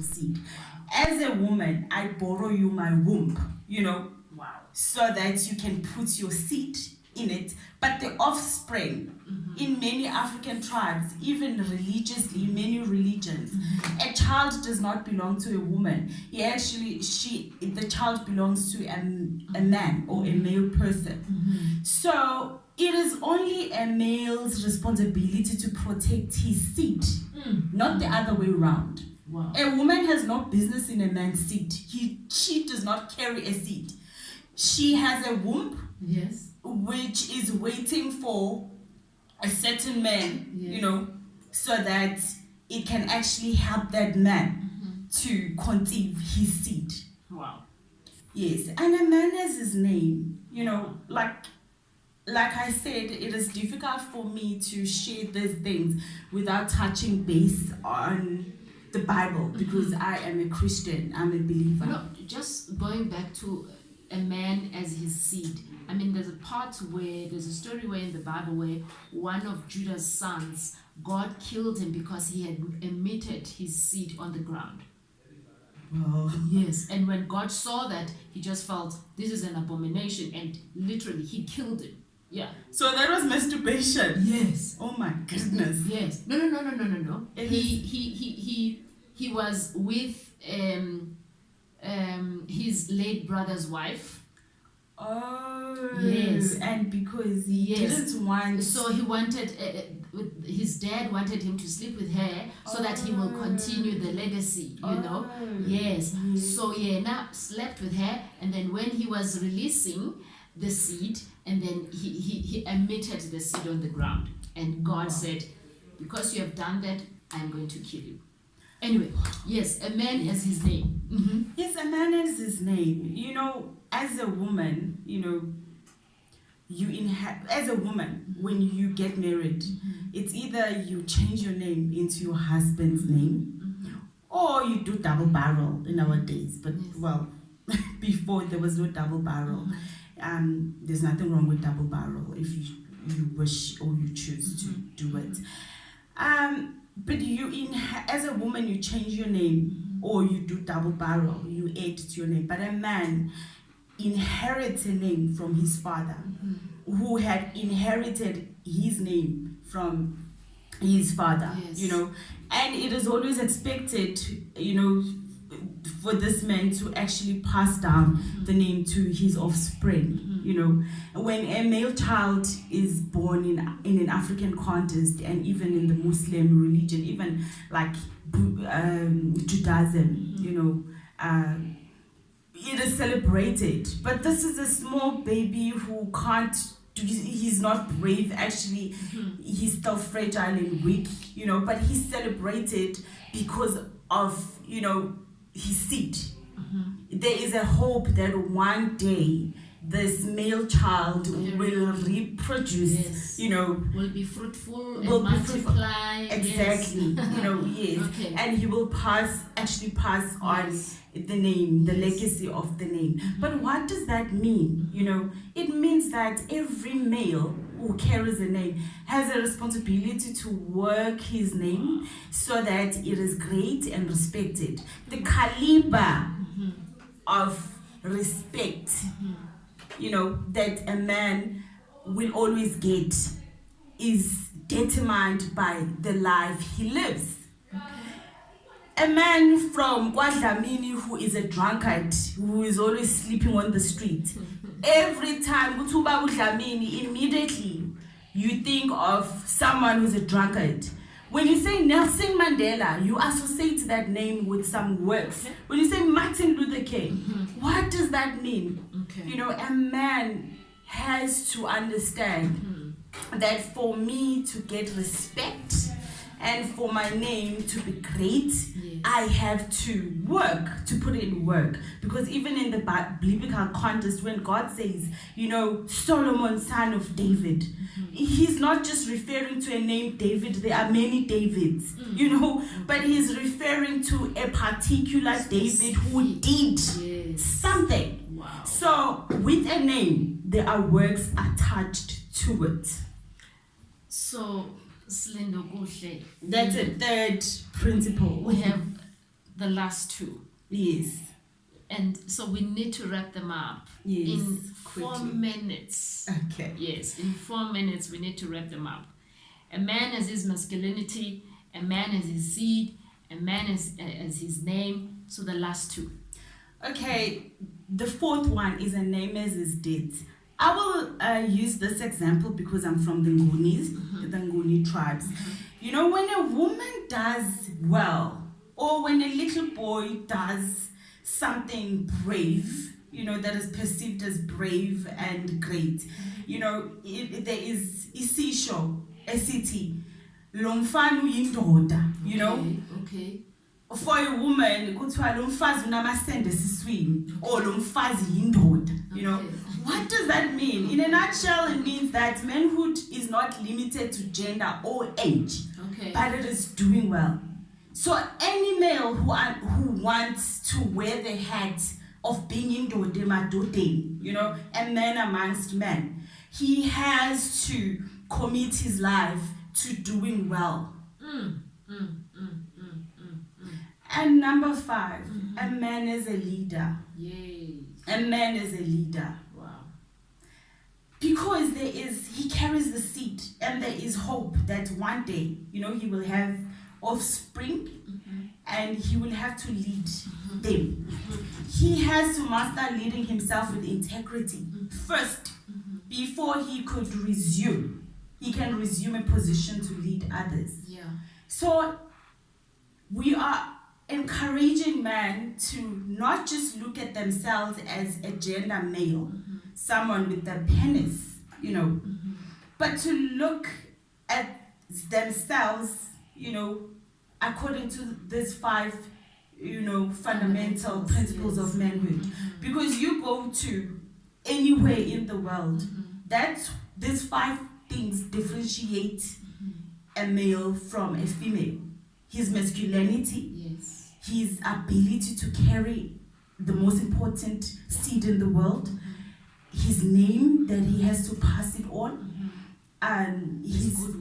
seed. As a woman, I borrow you my womb, so that you can put your seed in it. But the offspring, in many African tribes, even religiously, in many religions, a child does not belong to a woman. The child belongs to a man or a male person. So it is only a male's responsibility to protect his seed, not the other way around. Wow. A woman has no business in a man's seed. She does not carry a seed. She has a womb, yes, which is waiting for a certain man, yes, so that it can actually help that man to conceive his seed. Wow. Yes, and a man has his name, like I said, it is difficult for me to share these things without touching base on the Bible, because I am a Christian, I'm a believer. No, just going back to a man as his seed. I mean, there's a story where in the Bible where one of Judah's sons, God killed him because he had emitted his seed on the ground. Oh. Yes, and when God saw that, he just felt this is an abomination, and literally he killed him. Yeah. So that was masturbation. Yes. Oh my goodness. Yes. No. He was with his late brother's wife. Oh. Yes. And because he didn't want. So he wanted. His dad wanted him to sleep with her so that he will continue the legacy. Yes. So now slept with her, and then when he was releasing the seed, and then he emitted the seed on the ground, and God said, because you have done that, I'm going to kill you. Anyway, yes, a man has his name. Yes, a man has his name. As a woman, as a woman, when you get married, it's either you change your name into your husband's name, or you do double barrel in our days. But before there was no double barrel. There's nothing wrong with double barrel if you wish or you choose to do it. But as a woman, you change your name, or you do double barrel, you add to your name. But a man inherits a name from his father, who had inherited his name from his father. And it is always expected, for this man to actually pass down the name to his offspring. When a male child is born in an African context, and even in the Muslim religion, even like Judaism, it is celebrated. But this is a small baby who can't. He's not brave, actually. He's still fragile and weak, but he's celebrated because of, his seed. There is a hope that one day this male child will reproduce, will be fruitful and multiply. Exactly. Yes. Okay. And he will pass on the name, the legacy of the name. But what does that mean? It means that every male who carries a name has a responsibility to work his name so that it is great and respected. The caliber of respect, that a man will always get is determined by the life he lives. A man from KwaDlamini who is a drunkard, who is always sleeping on the street, every time Utuba KwaDlamini, immediately you think of someone who's a drunkard. When you say Nelson Mandela, you associate that name with some works. When you say Martin Luther King, what does that mean? Okay. A man has to understand that for me to get respect and for my name to be great, I have to work, to put in work. Because even in the biblical context, when God says, Solomon, son of David, he's not just referring to a name David. There are many Davids, but he's referring to a particular David who did something. Wow. So with a name, there are works attached to it. So, Silindokuhle. That's a third principle. We have the last two. Yes. And so we need to wrap them up in 4 quickly. minutes. Okay. Yes, in 4 minutes we need to wrap them up. A man has his masculinity, a man has his seed, a man has his name. So the last two. Okay, the fourth one is a name as his deed. I will use this example because I'm from the Ngunis, the Nguni tribes. You know, when a woman does well, or when a little boy does something brave, you know, that is perceived as brave and great, you know, there is isisho, a city, lomfanu yindoda, you know. Okay. For a woman, kuthiwa lo mfazi unamasende esiswini, or lo mfazi yindoda, you know. What does that mean? In a nutshell, it means that manhood is not limited to gender or age, but it is doing well. So any male who wants to wear the hat of being indode madodeni, you know, a man amongst men, he has to commit his life to doing well. And number 5, a man is a leader. Yay. A man is a leader. Wow. Because he carries the seed, and there is hope that one day, you know, he will have offspring, and he will have to lead them. He has to master leading himself with integrity first, before he could resume. He can resume a position to lead others. Yeah. So we are encouraging men to not just look at themselves as a gender male, someone with a penis, you know, but to look at themselves, you know, according to these 5, you know, fundamental principles of manhood. Because you go to anywhere in the world, these 5 things differentiate a male from a female. His masculinity, his ability to carry the most important seed in the world, his name that he has to pass it on, and his good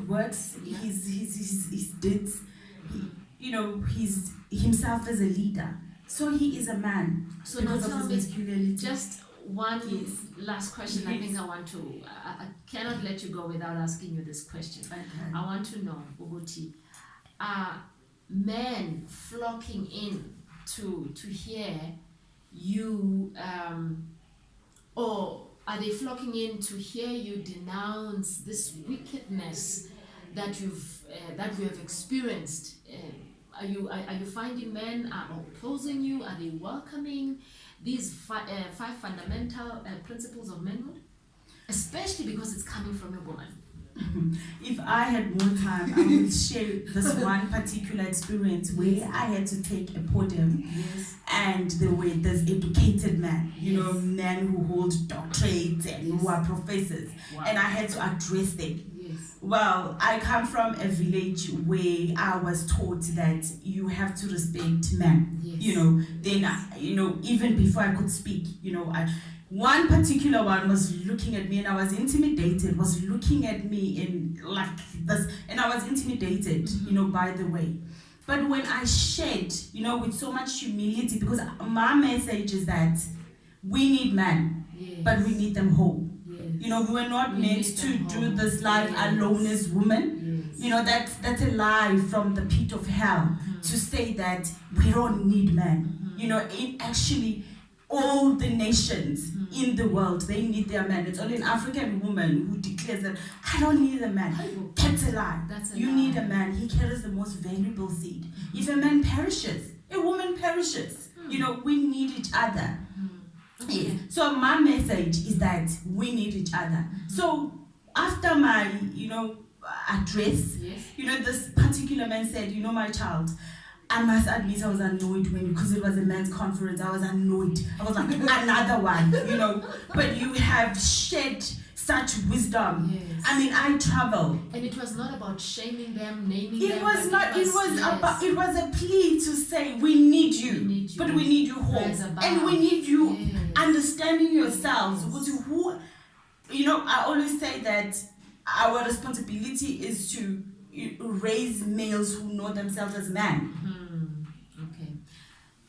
works, his deeds, you know, himself as a leader. So he is a man. So now tell me, just one last question. I think I cannot let you go without asking you this question. I want to know, Uguti, men flocking in to hear you, or are they flocking in to hear you denounce this wickedness that you have experienced? Are you finding men are opposing you? Are they welcoming these 5 fundamental principles of manhood? Especially because it's coming from a woman. If I had more time, I would share this one particular experience where I had to take a podium, and there were this educated men, you know, men who hold doctorates and who are professors, and I had to address them. Well, I come from a village where I was taught that you have to respect men. You know, then you know, even before I could speak, you know, one particular one was looking at me, and I was intimidated, was looking at me in like this, and I was intimidated, you know, by the way. But when I shared, you know, with so much humility, because my message is that we need men, but we need them whole. You know, we were not meant to do this life alone as women. You know, that's a lie from the pit of hell to say that we don't need men. You know, actually, all the nations in the world, they need their man. It's only an African woman who declares that I don't need a man. That's a lie. You need a man. He carries the most valuable seed. If a man perishes, a woman perishes. You know, we need each other. So my message is that we need each other. So after my, you know, address, you know, this particular man said, you know, my child, I must admit I was annoyed because it was a men's conference. I was annoyed. I was like, another one, you know. But you have shed such wisdom. I mean, I travel. And it was not about shaming them, naming them. It was it was a plea to say we need you, but we need you whole. And we need you understanding yourselves. Who, you know, I always say that our responsibility is to raise males who know themselves as men.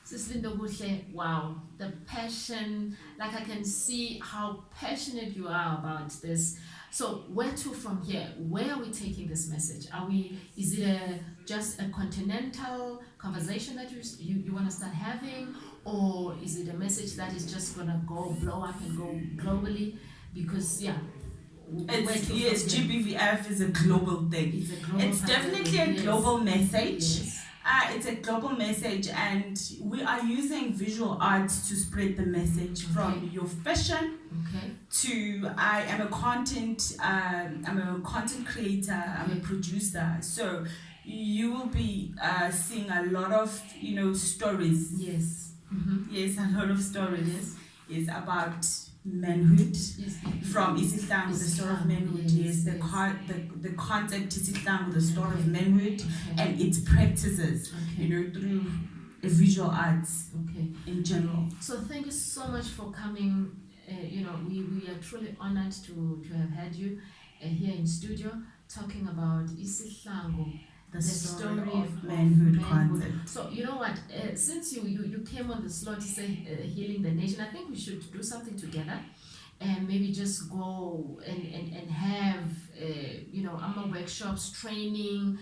Silindokuhle, wow, the passion, like I can see how passionate you are about this. So where to from here? Where are we taking this message? Is it just a continental conversation that you want to start having? Or is it a message that is just going to go blow up and go globally? Because, yeah. Yes, GBVF is a global thing. It's definitely a global message. Yes. It's a global message, and we are using visual arts to spread the message from your fashion to I am a content creator, I'm a producer. So you will be seeing a lot of stories. Yes. Yes, a lot of stories. Yes, about manhood. From Isihlangu, the story of manhood. Yes, the concept Isihlangu, the story of manhood, and its practices. Through visual arts. In general. So thank you so much for coming. We are truly honored to have had you here in studio talking about Isihlangu, the story of manhood concept. So you know what? Since you came on the slot to say healing the nation, I think we should do something together. And maybe just go and have AMA workshops, training,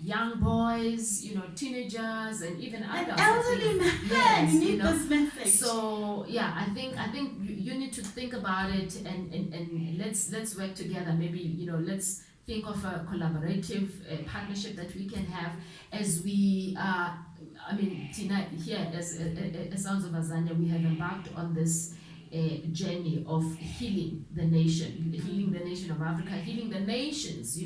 young boys, teenagers, and even adults. Elderly men, you need this message. So yeah, I think you need to think about it and let's work together. Maybe let's think of a collaborative partnership that we can have as we tonight here as Sounds of Azania, we have embarked on this journey of healing the nation of Africa, healing the nations,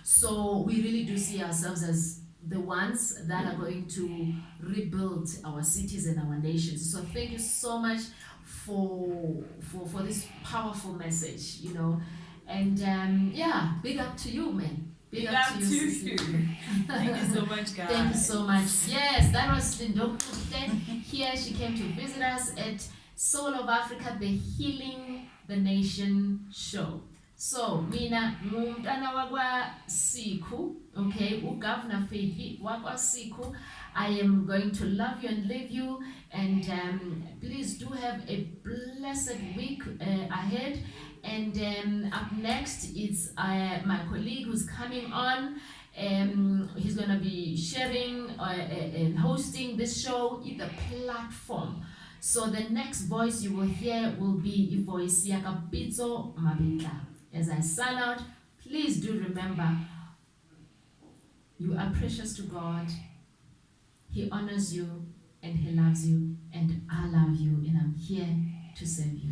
So we really do see ourselves as the ones that are going to rebuild our cities and our nations. So thank you so much for this powerful message, And big up to you, man. Big up to you. Thank you so much, guys. Thank you so much. Yes, that was Silindokuhle. Here she came to visit us at Soul of Africa, the Healing the Nation show. So, mina ngumntana wakwa Sekhu, uGovernor Faithy wakwa Sekhu. I am going to love you and leave you, and please do have a blessed week ahead. And up next is my colleague who's coming on. He's going to be sharing and hosting this show in the platform. So the next voice you will hear will be a voice Yakapitso Mabita. As I sign out, please do remember you are precious to God. He honors you and He loves you, and I love you, and I'm here to serve you.